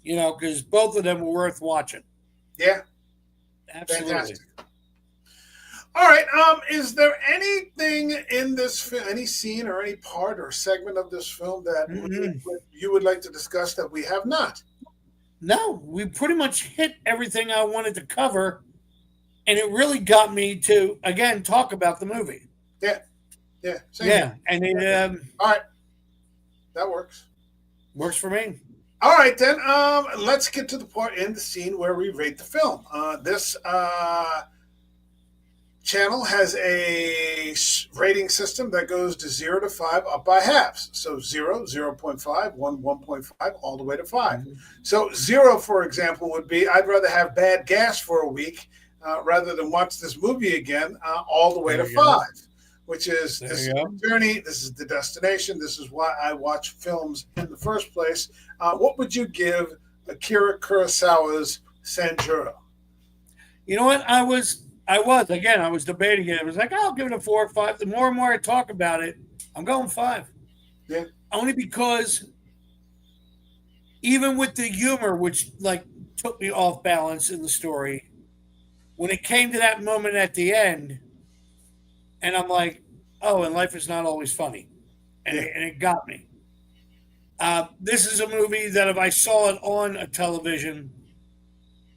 You know, because both of them were worth watching. Yeah. Absolutely. Fantastic. All right. Is there anything in this film, any scene or any part or segment of this film that you would like to discuss that we have not? No, we pretty much hit everything I wanted to cover, and it really got me to again talk about the movie. Yeah. Same here. And then, all right, that works. Works for me. All right, then. Let's get to the part in the scene where we rate the film. This channel has a rating system that goes to 0 to 5 up by halves. So 0, 0.5, 1, 1.5, all the way to 5. So 0, for example, would be I'd rather have bad gas for a week rather than watch this movie again, all the way to 5. Which is this is the journey, this is the destination, this is why I watch films in the first place. What would you give Akira Kurosawa's Sanjuro? You know what? I was debating it. I was like, I'll give it a 4 or 5. The more and more I talk about it, I'm going 5. Yeah. Only because even with the humor, which like took me off balance in the story, when it came to that moment at the end, and I'm like, oh, and life is not always funny. And it got me. This is a movie that if I saw it on a television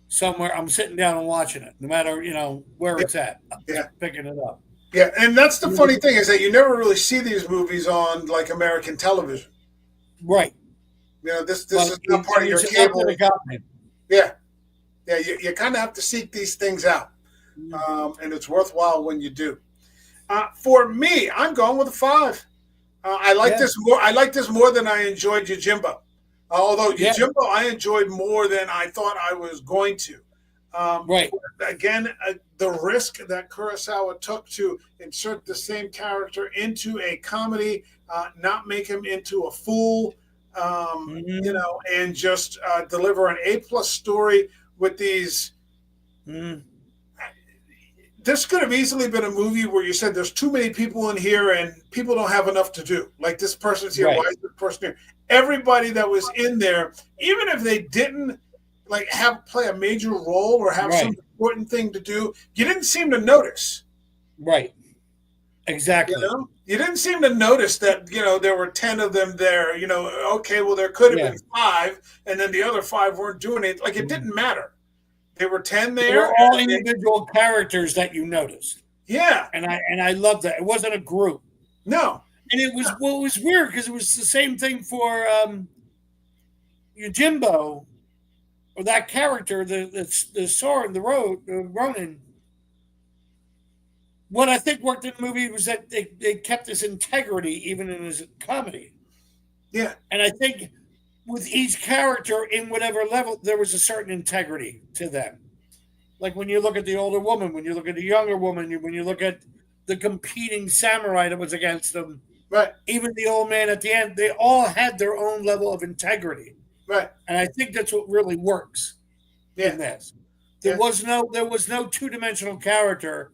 somewhere, I'm sitting down and watching it, no matter, you know, where it's at. I'm picking it up. Yeah, and that's the funny thing is that you never really see these movies on, like, American television. Right. You know, this is not part of your cable. Yeah. Yeah, you kind of have to seek these things out. And it's worthwhile when you do. For me, I'm going with a 5. I like this more. I like this more than I enjoyed Yojimbo. Although Yojimbo, I enjoyed more than I thought I was going to. Right. Again, the risk that Kurosawa took to insert the same character into a comedy, not make him into a fool, you know, and just deliver an A+ story with these Mm. This could have easily been a movie where you said there's too many people in here and people don't have enough to do. Like this person's here, Right. why is this person here? Everybody that was in there, even if they didn't like have play a major role or have some Right. important thing to do, you didn't seem to notice. Right. Exactly. You didn't seem to notice that there were 10 of them there. Okay, well there could have Yeah. been 5, and then the other 5 weren't doing it. Like it didn't matter. There were 10 They there. were all individual characters that you noticed. Yeah, And I loved that. It wasn't a group. no, And it was well, it was weird because it was the same thing for Yojimbo, or that character, the sword, the Ronin. What I think worked in the movie was that they kept his integrity even in his comedy. yeah, And I think with each character in whatever level, there was a certain integrity to them. Like when you look at the older woman, when you look at the younger woman, when you look at the competing samurai that was against them, right, even the old man at the end, they all had their own level of integrity. right, And I think that's what really works yeah, in this. yeah. There was no two-dimensional character.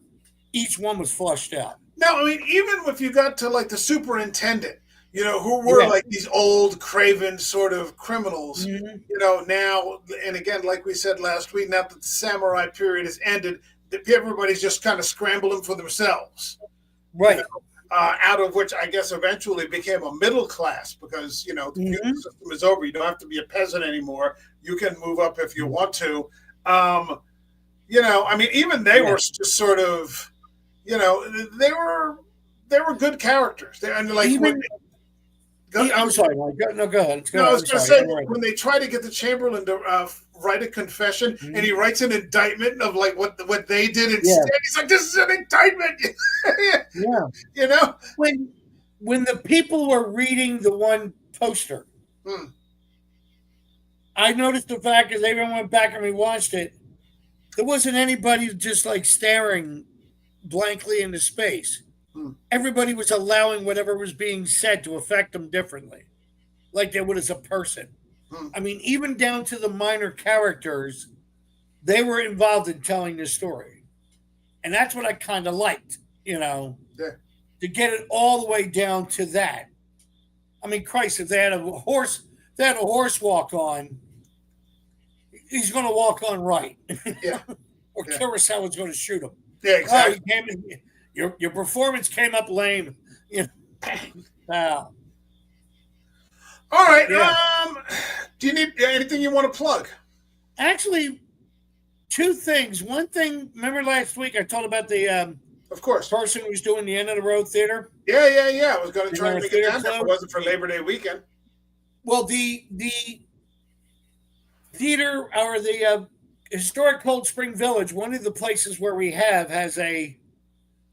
Each one was flushed out. No, I mean, even if you got to like the superintendent, who were like these old, craven sort of criminals, now, and again, like we said last week, now that the samurai period has ended, everybody's just kind of scrambling for themselves. Right. Out of which I guess eventually became a middle class because, the feudal system is over. You don't have to be a peasant anymore. You can move up if you want to. I mean, even they were just sort of, they were good characters. And like I'm sorry, no, go ahead. I was going to say when they try to get the Chamberlain to write a confession, and he writes an indictment of like what they did instead. He's like, "This is an indictment." Yeah. When the people were reading the one poster, I noticed the fact as everyone went back and rewatched it, there wasn't anybody just like staring blankly into space. Everybody was allowing whatever was being said to affect them differently, like they would as a person. I mean, even down to the minor characters, they were involved in telling the story. And that's what I kind of liked, to get it all the way down to that. I mean, Christ, if they had a horse walk on, he's going to walk on right. Yeah. Or Kurosawa's going to shoot him. Yeah, exactly. Your performance came up lame. Wow. All right. Yeah. Do you need anything you want to plug? Actually, 2 things. One thing, remember last week I told about the of course person who's doing the end of the road theater? Yeah. I was going to try to make it down if it wasn't for Labor Day weekend. Well, the theater or the historic Cold Spring Village, one of the places where we has a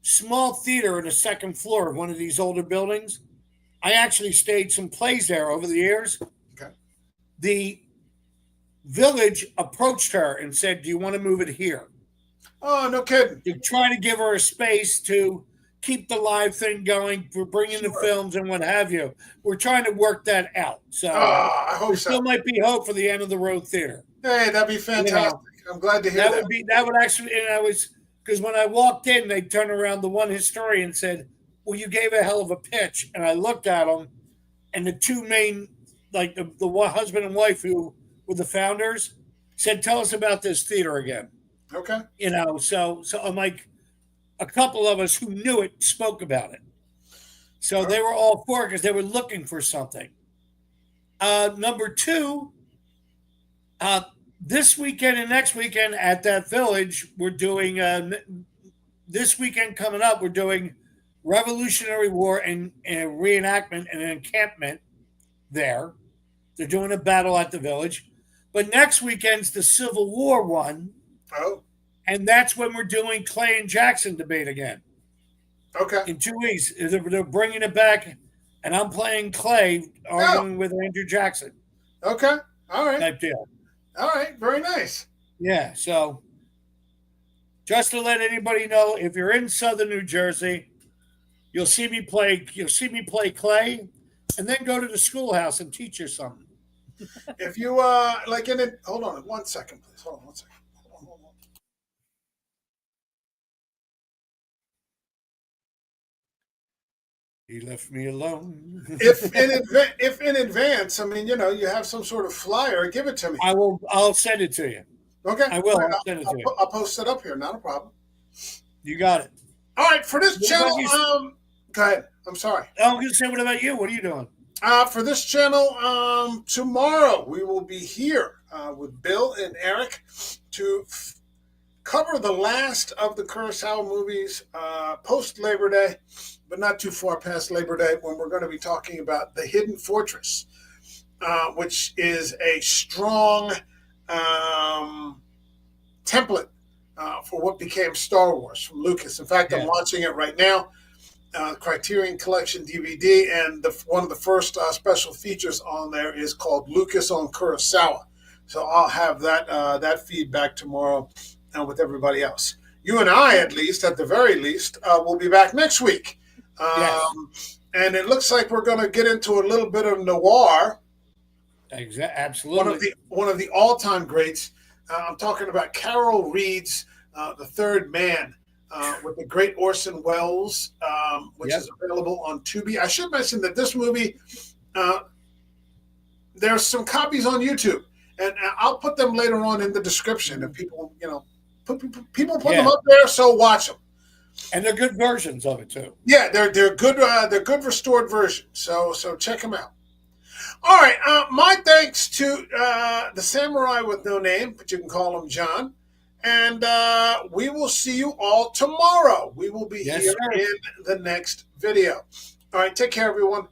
small theater on the second floor of one of these older buildings. I actually staged some plays there over the years. Okay. The village approached her and said, "Do you want to move it here?" Oh, no kidding. To try to give her a space to keep the live thing going for bringing the films and what have you. We're trying to work that out. So I hope there still might be hope for the end of the road theater. Hey, that'd be fantastic. I'm glad to hear that. That would actually, and I was, because when I walked in, they turned around, the one historian said, "Well, you gave a hell of a pitch." And I looked at them, and the 2 main, like the husband and wife who were the founders, said, "Tell us about this theater again." Okay. So I'm like, a couple of us who knew it spoke about it. So they were all for it because they were looking for something. Number 2, this weekend and next weekend at that village, we're doing, this weekend coming up, we're doing Revolutionary War and a reenactment and an encampment there. They're doing a battle at the village. But next weekend's the Civil War one. Oh. And that's when we're doing Clay and Jackson debate again. Okay. In 2 weeks. They're bringing it back, and I'm playing Clay, arguing with Andrew Jackson. Okay. All right. Type deal. All right. Very nice. Yeah. So just to let anybody know, if you're in Southern New Jersey, you'll see me play Clay, and then go to the schoolhouse and teach you something. If you hold on 1 second, please. Hold on 1 second. He left me alone. If in advance, I mean, you have some sort of flyer, give it to me. I'll send it to you. Okay. I will. I'll send it to you. I'll post it up here. Not a problem. You got it. All right. For this channel, go ahead. I'm sorry. I'm going to say, what about you? What are you doing? For this channel, tomorrow we will be here with Bill and Eric to cover the last of the Kurosawa movies post Labor Day, but not too far past Labor Day, when we're going to be talking about The Hidden Fortress, which is a strong template for what became Star Wars from Lucas. In fact, I'm watching it right now, Criterion Collection DVD, and one of the first special features on there is called Lucas on Kurosawa. So I'll have that feedback tomorrow with everybody else. You and I, at the very least, will be back next week. And it looks like we're going to get into a little bit of noir. Absolutely. One of the all-time greats. I'm talking about Carol Reed's The Third Man with the great Orson Welles, which is available on Tubi. I should mention that this movie, there's some copies on YouTube, and I'll put them later on in the description. If people, people put them up there, so watch them. And they're good versions of it too. Yeah, they're good. They're good restored versions. So check them out. All right. My thanks to the samurai with no name, but you can call him John. And we will see you all tomorrow. We will be here in the next video. All right. Take care, everyone.